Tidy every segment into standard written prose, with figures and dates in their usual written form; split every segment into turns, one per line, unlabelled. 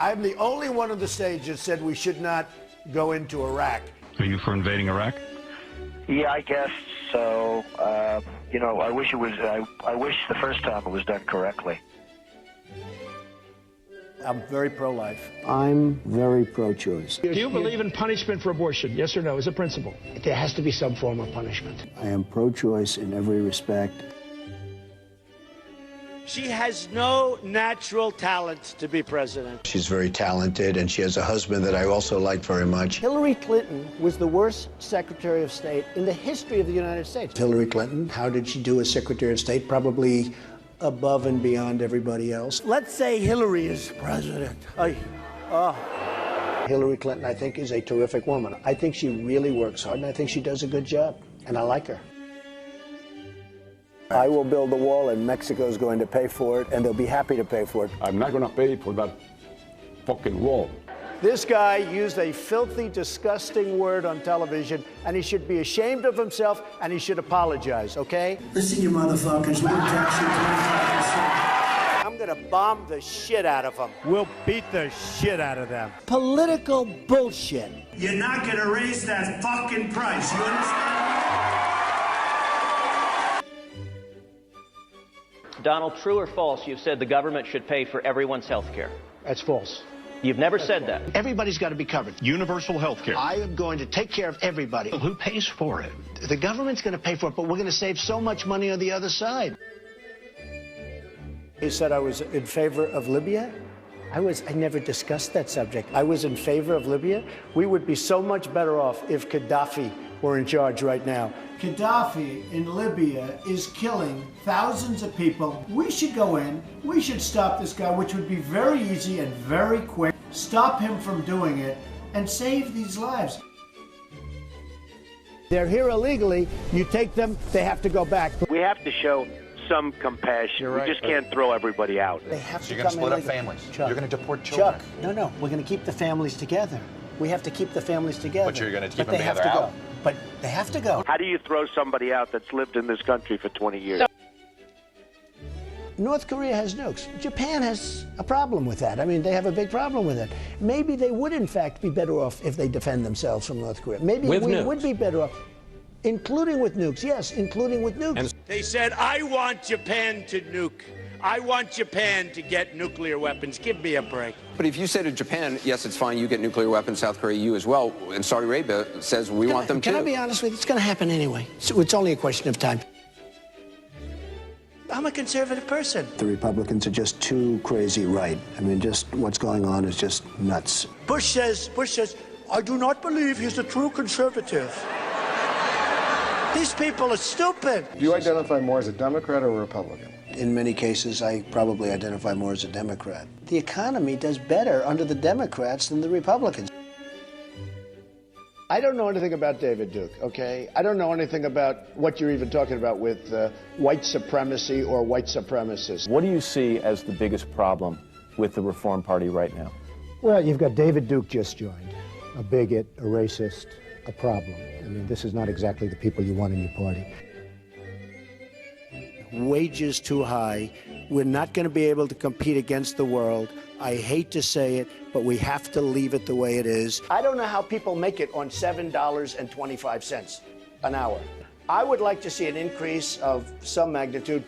I'm the only one on the stage that said we should not go into Iraq.
Are you for invading Iraq?
Yeah, I guess so. You know, I wish it was. I wish the first time it was done correctly.
I'm very pro-life.
I'm very pro-choice.
Do you believe in punishment for abortion? Yes or no, as a principle?
There has to be some form of punishment. I am pro-choice in every respect.
She has no natural talent to be president.
She's very talented, and she has a husband that I also like very much.
Hillary Clinton was the worst Secretary of State in the history of the United States.
Hillary Clinton, how did she do as Secretary of State? Probably above and beyond everybody else.
Let's say Hillary is president.
Hillary Clinton, I think, is a terrific woman. I think she really works hard, and I think she does a good job, and I like her.
I will build the wall, and Mexico's going to pay for it, and they'll be happy to pay for it.
I'm not going to pay for that fucking wall.
This guy used a filthy, disgusting word on television, and he should be ashamed of himself, and he should apologize, okay?
Listen, you motherfuckers, we'll tax you 25%.
I'm gonna bomb the shit out of them. We'll beat the shit out of them.
Political bullshit.
You're not gonna raise that fucking price, you understand?
Donald, true or false, you've said the government should pay for everyone's health care?
That's false.
You've never said that.
Everybody's got to be covered.
Universal health care.
I am going to take care of everybody.
Who pays for it?
The government's going to pay for it, but we're going to save so much money on the other side.
He said I was in favor of Libya.
I never discussed that subject.
I was in favor of Libya. We would be so much better off if Gaddafi were in charge right now. Gaddafi in Libya is killing thousands of people. We should go in. We should stop this guy, which would be very easy and very quick. Stop him from doing it and save these lives.
They're here illegally. You take them, they have to go back.
We have to show some compassion.
You're right.
We just can't throw everybody out.
They have
So
to
you're going to
come
split up
in
families.
Chuck,
You're going to deport children.
Chuck, no, we're going to keep the families together. We have to keep the families together.
But you're going to keep them
they have
together
to
out.
go. But they have to go.
How do you throw somebody out that's lived in this country for 20 years?
North Korea has nukes. Japan has a problem with that. I mean, they have a big problem with it. Maybe they would, in fact, be better off if they defend themselves from North Korea. Maybe we would be better off, including with nukes. Yes, including with nukes.
They said, I want Japan to nuke. I want Japan to get nuclear weapons. Give me a break.
But if you say to Japan, yes, it's fine, you get nuclear weapons, South Korea, you as well, and Saudi Arabia says we want them too.
Can I be honest with you? It's going to happen anyway. So it's only a question of time.
I'm a conservative person.
The Republicans are just too crazy right. I mean, just what's going on is just nuts.
Bush says, I do not believe he's a true conservative. These people are stupid.
Do you identify more as a Democrat or a Republican?
In many cases, I probably identify more as a Democrat. The economy does better under the Democrats than the Republicans.
I don't know anything about David Duke, okay? I don't know anything about what you're even talking about with white supremacy or white supremacists.
What do you see as the biggest problem with the Reform Party right now?
Well, you've got David Duke just joined, a bigot, a racist, a problem. I mean, this is not exactly the people you want in your party.
Wages too high. We're not going to be able to compete against the world. I hate to say it, but we have to leave it the way it is. I don't know how people make it on $7.25 an hour. I would like to see an increase of some magnitude.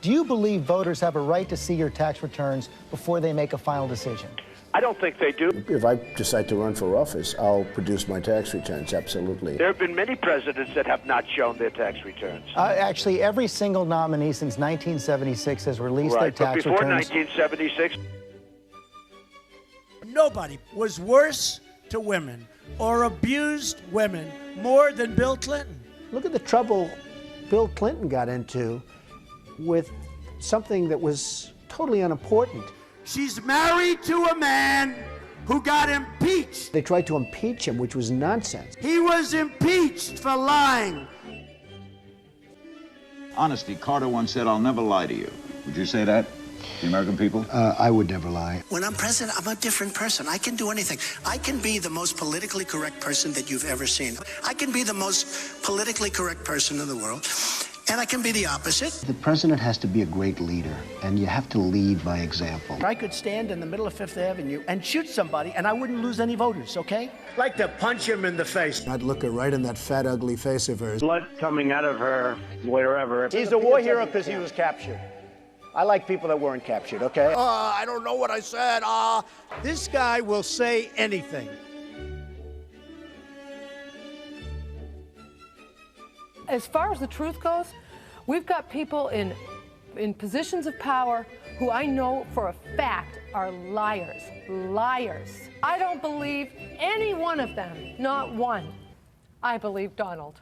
Do you believe voters have a right to see your tax returns before they make a final decision?
I don't think they do.
If I decide to run for office, I'll produce my tax returns, absolutely.
There have been many presidents that have not shown their tax returns.
Actually, every single nominee since 1976 has released their tax
returns. Right,
returns.
but before 1976...
Nobody was worse to women or abused women more than Bill Clinton.
Look at the trouble Bill Clinton got into with something that was totally unimportant.
She's married to a man who got impeached.
They tried to impeach him, which was nonsense.
He was impeached for lying.
Honesty, Carter once said, I'll never lie to you. Would you say that, the American people?
I would never lie.
When I'm president, I'm a different person. I can do anything. I can be the most politically correct person that you've ever seen. I can be the most politically correct person in the world. and I can be the opposite.
The president has to be a great leader, and you have to lead by example.
I could stand in the middle of Fifth Avenue and shoot somebody, and I wouldn't lose any voters, okay?
Like to punch him in the face.
I'd look her right in that fat, ugly face of hers.
Blood coming out of her, wherever.
He's a war hero because he was captured. I like people that weren't captured, okay?
I don't know what I said.
This guy will say anything.
As far as the truth goes, we've got people in positions of power who I know for a fact are liars. Liars. I don't believe any one of them, not one. I believe Donald.